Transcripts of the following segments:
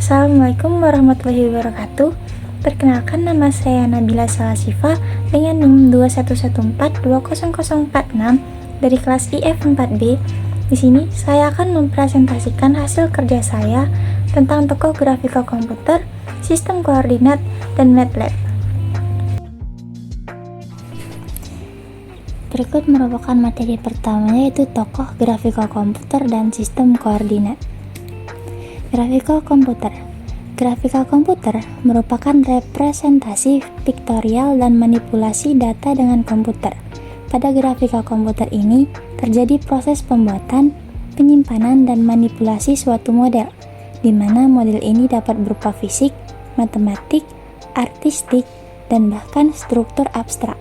Assalamualaikum warahmatullahi wabarakatuh. Perkenalkan, nama saya Nabila Salasifa dengan NIM 2114200046 dari kelas IF 4B. Di sini saya akan mempresentasikan hasil kerja saya tentang tokoh grafika komputer, sistem koordinat, dan MATLAB. Berikut merupakan materi pertama, yaitu tokoh grafika komputer dan sistem koordinat. Grafika komputer. Grafika komputer merupakan representasi piktorial dan manipulasi data dengan komputer. Pada grafika komputer ini, terjadi proses pembuatan, penyimpanan, dan manipulasi suatu model, di mana model ini dapat berupa fisik, matematik, artistik, dan bahkan struktur abstrak.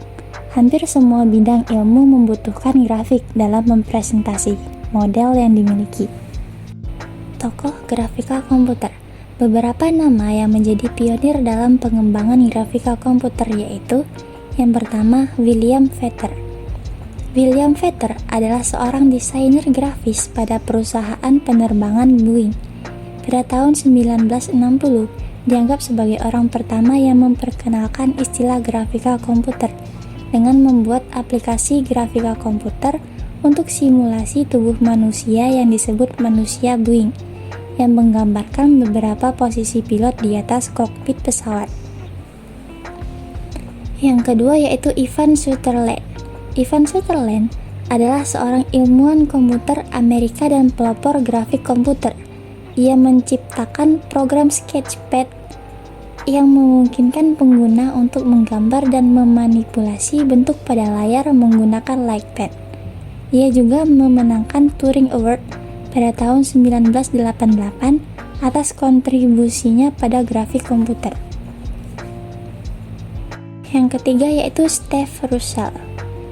Hampir semua bidang ilmu membutuhkan grafik dalam mempresentasi model yang dimiliki. Tokoh grafika komputer. Beberapa nama yang menjadi pionir dalam pengembangan grafika komputer yaitu: yang pertama, William Feather. William Feather adalah seorang desainer grafis pada perusahaan penerbangan Boeing. Pada tahun 1960, dianggap sebagai orang pertama yang memperkenalkan istilah grafika komputer dengan membuat aplikasi grafika komputer untuk simulasi tubuh manusia yang disebut manusia Boeing, yang menggambarkan beberapa posisi pilot di atas kokpit pesawat. Yang kedua yaitu Ivan Sutherland. Ivan Sutherland adalah seorang ilmuwan komputer Amerika dan pelopor grafik komputer. Ia menciptakan program Sketchpad yang memungkinkan pengguna untuk menggambar dan memanipulasi bentuk pada layar menggunakan LikePad. Ia juga memenangkan Turing Award pada tahun 1988 atas kontribusinya pada grafik komputer. Yang ketiga yaitu Steve Russell.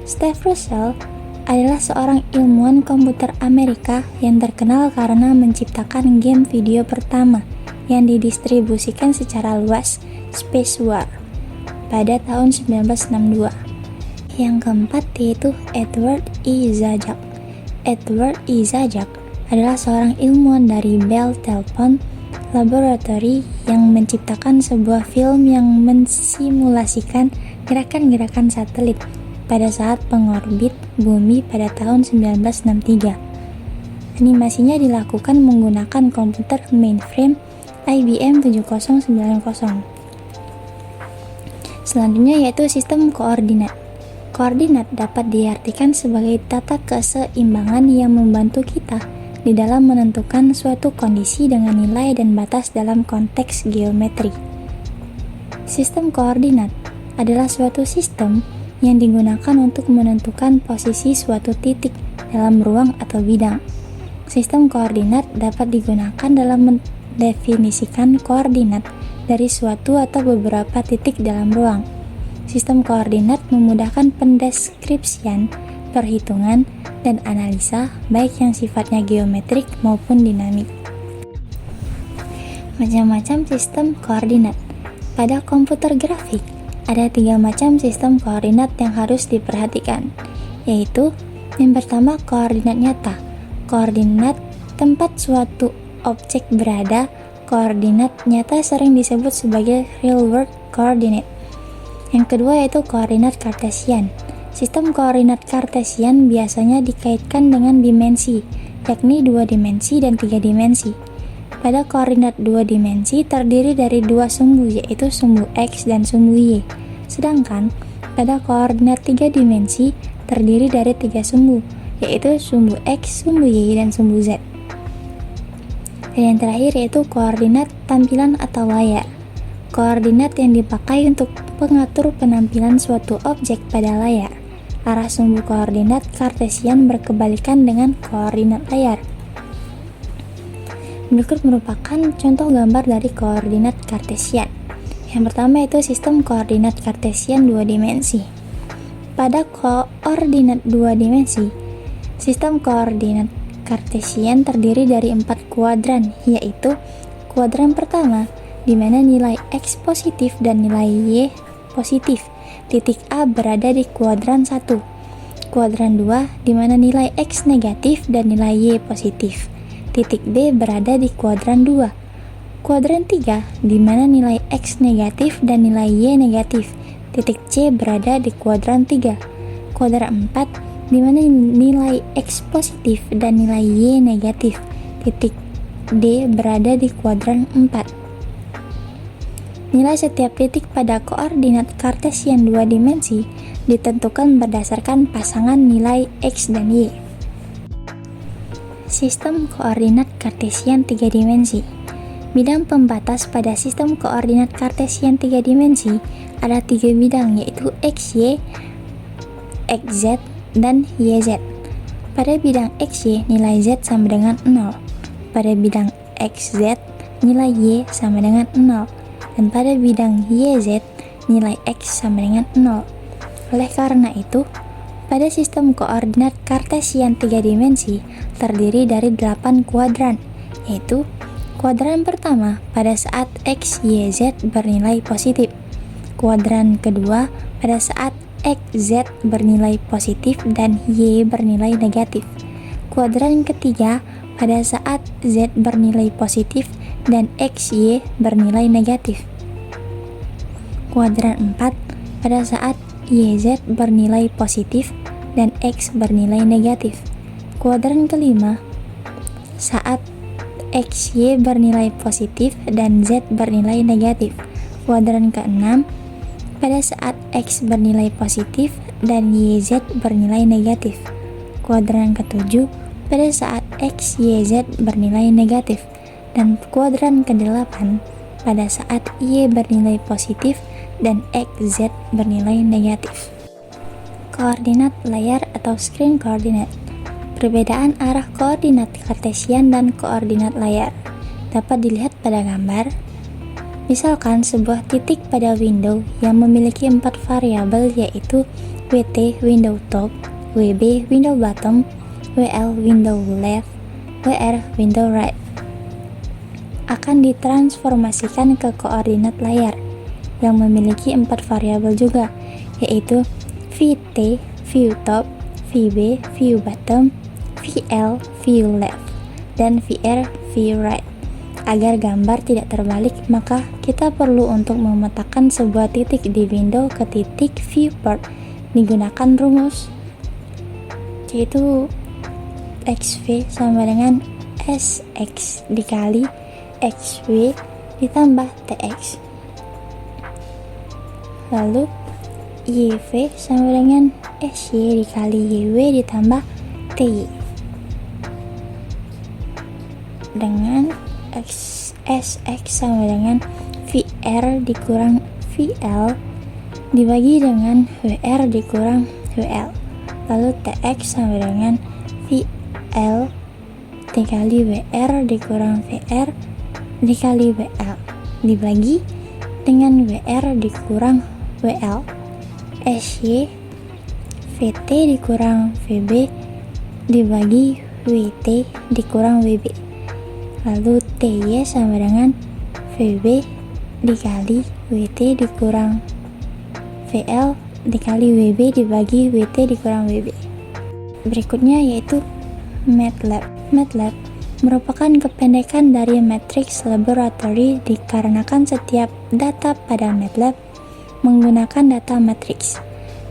Steve Russell adalah seorang ilmuwan komputer Amerika yang terkenal karena menciptakan game video pertama yang didistribusikan secara luas, Space War, pada tahun 1962. Yang keempat yaitu Edward E. Zajac. Edward E. Zajac adalah seorang ilmuwan dari Bell Telephone Laboratory yang menciptakan sebuah film yang mensimulasikan gerakan-gerakan satelit pada saat pengorbit bumi pada tahun 1963. Animasinya dilakukan menggunakan komputer mainframe IBM 7090. Selanjutnya yaitu sistem koordinat. Koordinat dapat diartikan sebagai tata keseimbangan yang membantu kita di dalam menentukan suatu kondisi dengan nilai dan batas dalam konteks geometri. Sistem koordinat adalah suatu sistem yang digunakan untuk menentukan posisi suatu titik dalam ruang atau bidang. Sistem koordinat dapat digunakan dalam mendefinisikan koordinat dari suatu atau beberapa titik dalam ruang. Sistem koordinat memudahkan pendeskripsian, perhitungan, dan analisa, baik yang sifatnya geometrik maupun dinamik. Macam-macam sistem koordinat. Pada komputer grafik, ada 3 macam sistem koordinat yang harus diperhatikan, yaitu: yang pertama, koordinat nyata. Koordinat tempat suatu objek berada. Koordinat nyata sering disebut sebagai real world coordinate. Yang kedua yaitu koordinat kartesian. Sistem koordinat kartesian biasanya dikaitkan dengan dimensi, yakni 2 dimensi dan 3 dimensi. Pada koordinat 2 dimensi terdiri dari 2 sumbu, yaitu sumbu X dan sumbu Y. Sedangkan pada koordinat 3 dimensi terdiri dari 3 sumbu, yaitu sumbu X, sumbu Y, dan sumbu Z. Dan yang terakhir yaitu koordinat tampilan atau layar. Koordinat yang dipakai untuk mengatur penampilan suatu objek pada layar. Arah sumbu koordinat kartesian berkebalikan dengan koordinat layar. Berikut merupakan contoh gambar dari koordinat kartesian. Yang pertama itu sistem koordinat kartesian 2 dimensi. Pada koordinat 2 dimensi, sistem koordinat kartesian terdiri dari 4 kuadran, yaitu kuadran pertama di mana nilai X positif dan nilai Y positif. Titik A berada di kuadran 1. Kuadran 2 di mana nilai X negatif dan nilai Y positif. Titik B berada di kuadran 2. Kuadran 3, di mana nilai X negatif dan nilai Y negatif. Titik C berada di kuadran 3. Kuadran 4, di mana nilai X positif dan nilai Y negatif. Titik D berada di kuadran 4. Nilai setiap titik pada koordinat kartesian 2 dimensi ditentukan berdasarkan pasangan nilai X dan Y. Sistem koordinat kartesian 3 dimensi. Bidang pembatas pada sistem koordinat kartesian 3 dimensi ada 3 bidang, yaitu XY, XZ, dan YZ. Pada bidang XY, nilai Z sama dengan 0. Pada bidang XZ, nilai Y sama dengan 0. Dan pada bidang YZ, nilai X sama dengan 0. Oleh karena itu, pada sistem koordinat kartesian 3 dimensi terdiri dari 8 kuadran, yaitu kuadran pertama pada saat X, Y, Z bernilai positif. Kuadran kedua pada saat X, Z bernilai positif dan Y bernilai negatif. Kuadran ketiga pada saat Z bernilai positif dan X, Y bernilai negatif. Kuadran 4 pada saat YZ bernilai positif dan X bernilai negatif. Kuadran kelima saat X, Y bernilai positif dan Z bernilai negatif. Kuadran keenam pada saat X bernilai positif dan YZ bernilai negatif. Kuadran ketujuh pada saat X, Y, Z bernilai negatif. Dan kuadran ke-8 pada saat Y bernilai positif dan X, Z bernilai negatif. Koordinat layar atau screen coordinate. Perbedaan arah koordinat kartesian dan koordinat layar dapat dilihat pada gambar. Misalkan sebuah titik pada window yang memiliki 4 variabel, yaitu WT window top, WB window bottom, WL window left, WR window right, akan ditransformasikan ke koordinat layar yang memiliki 4 variabel juga, yaitu VT view top, VB view bottom, VL view left, dan VR view right. Agar gambar tidak terbalik, maka kita perlu untuk memetakan sebuah titik di window ke titik viewport digunakan rumus, yaitu XV sama dengan SX dikali XV ditambah TX. Lalu YV sama dengan SY dikali YW ditambah TY. Dengan SX sama dengan VR dikurang VL dibagi dengan WR dikurang WL. Lalu TX sama dengan VL dikali WR dikurang VR dikali WL dibagi dengan WR dikurang WL. SY VT dikurang VB dibagi WT dikurang WB. Lalu TY sama dengan VB dikali WT dikurang VL dikali WB dibagi WT dikurang WB. Berikutnya yaitu MATLAB. MATLAB merupakan kependekan dari Matrix Laboratory dikarenakan setiap data pada MATLAB menggunakan data matriks.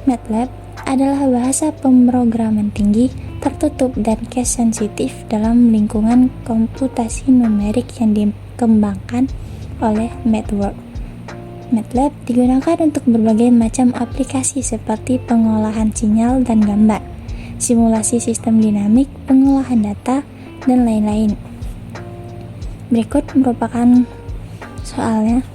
MATLAB adalah bahasa pemrograman tinggi, tertutup, dan case sensitif dalam lingkungan komputasi numerik yang dikembangkan oleh MathWorks. MATLAB digunakan untuk berbagai macam aplikasi seperti pengolahan sinyal dan gambar, simulasi sistem dinamik, pengolahan data, dan lain-lain. Berikut merupakan soalnya.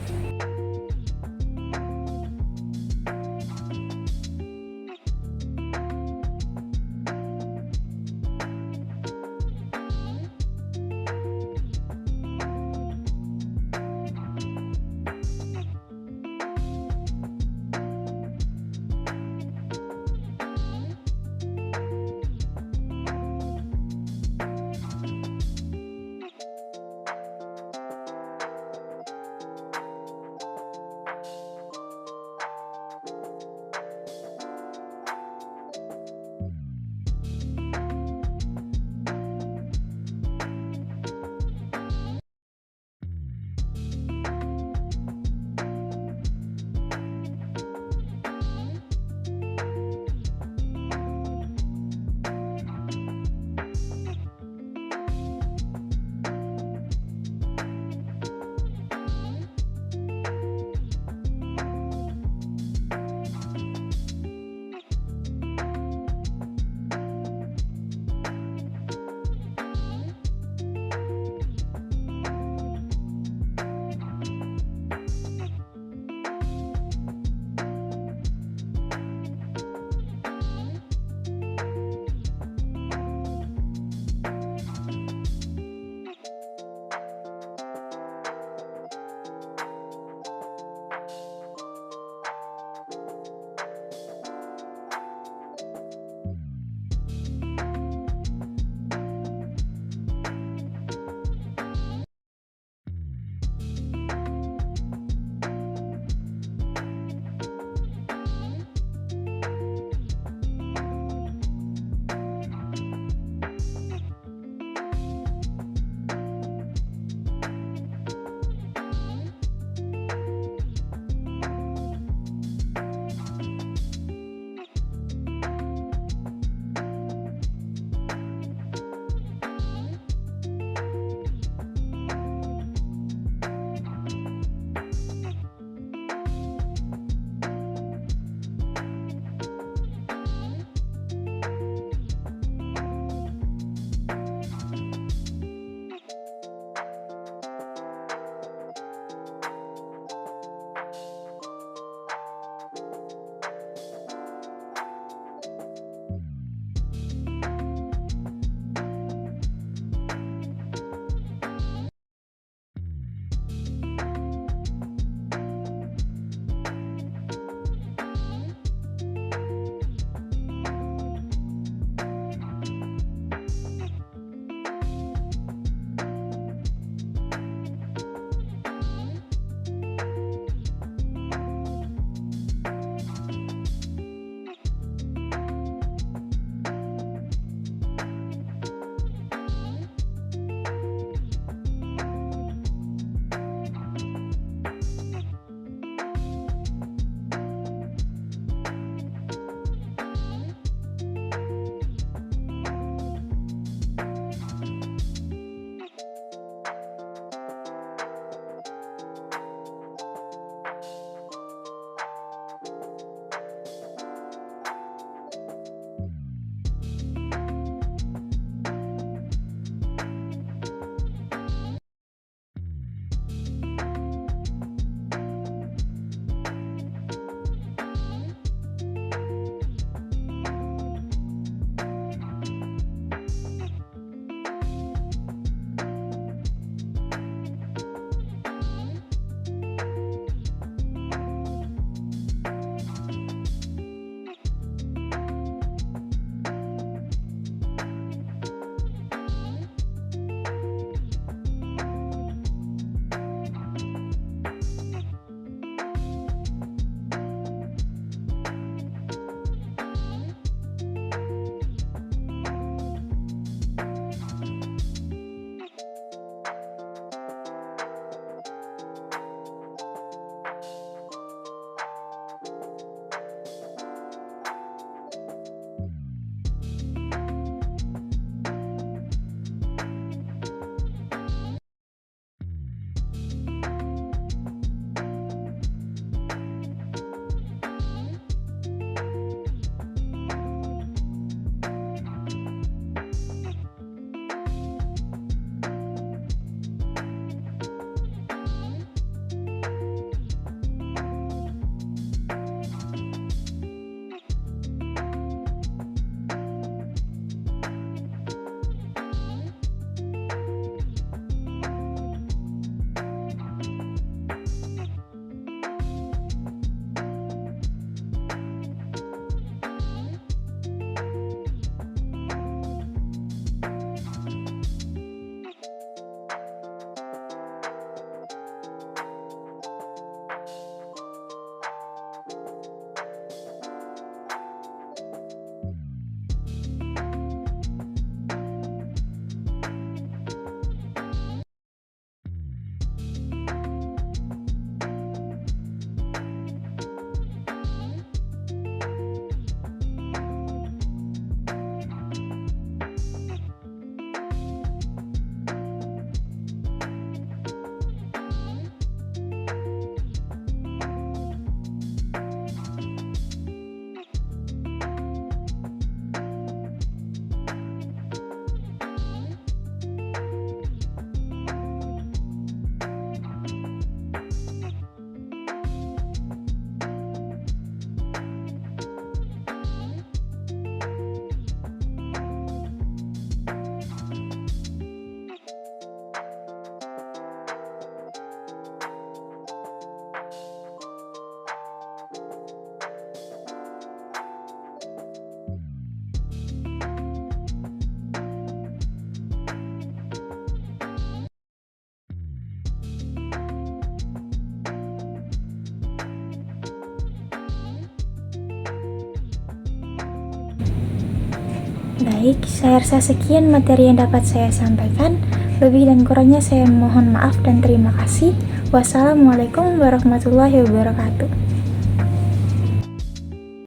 Baik, saya rasa sekian materi yang dapat saya sampaikan. Lebih dan kurangnya saya mohon maaf dan terima kasih. Wassalamualaikum warahmatullahi wabarakatuh.